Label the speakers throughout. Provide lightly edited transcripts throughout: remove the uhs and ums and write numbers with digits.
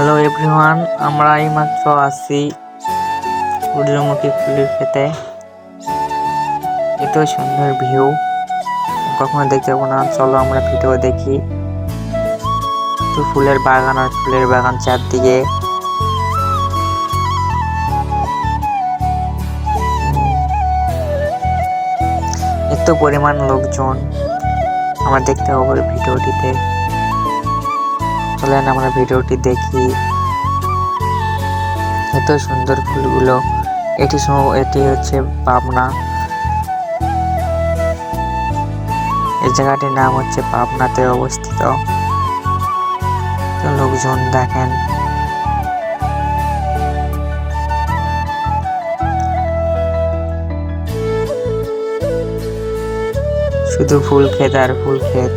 Speaker 1: Hello everyone, আমরা এইমাত্র আসি সূর্যমুখী ফুলের খেতে। এত সুন্দর ভিউ কখনো দেখতে পাবো না। চলো আমরা ভিডিও দেখি। তো ফুলের বাগান আর ফুলের বাগান চারদিকে। এত পরিমাণ লোকজন আমরা দেখতে পাবো ভিডিওটিতে। চলেন আমরা ভিডিওটি দেখি। এত সুন্দর ফুলগুলো। এটি হচ্ছে পাবনা। এই জায়গাটির নাম হচ্ছে পাবনাতে অবস্থিত। লোকজন দেখেন। শুধু ফুল ক্ষেত আর ফুল ক্ষেত।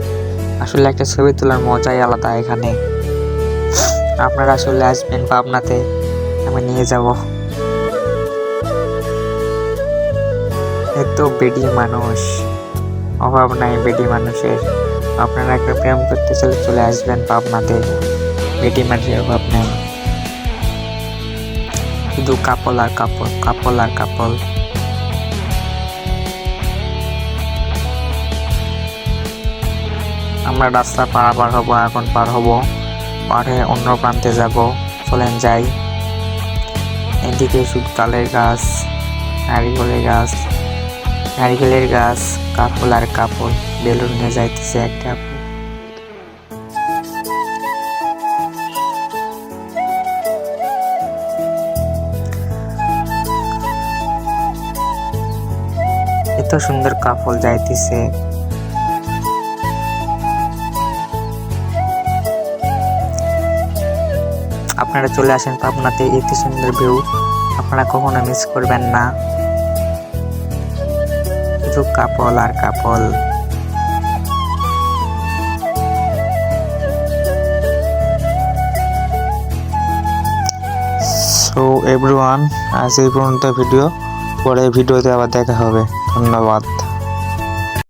Speaker 1: আসলে একটা ছবি তোলার মজাই আলাদা এখানে। আপনারা আসলে আসবেন পাবনাতে, আমি নিয়ে যাব। এত বেডি মানুষ, অভাব নাই বেডি মানুষের। আপনারা একটা প্রেম করতে চলে আসবেন পাবনাতে। বেডি মানুষের অভাব নাই, শুধু কাপল আর কাপল, কাপল আর কাপল। আমরা রাস্তা পারাপার হব, এখন পার হব, পার হয়ে অন্য প্রান্তে যাব। চলেন যাই। এদিকে শুধু তালের গাছ, নারিকেলের গাছ, নারিকেলের গাছ, কাপল আর কাপল। বেলুন নিয়ে যাইতেছে একটা আপু। এত সুন্দর কাপল যাইতেছে। আপনারা চলে আসেন পাবনাতে, এত সুন্দর ভিউ আপনারা কখনো মিস করবেন না। শুধু কাপল আর কাপল। সো এভরিওয়ান, আজ এই পর্যন্ত ভিডিও। পরে ভিডিওতে আবার দেখা হবে। ধন্যবাদ।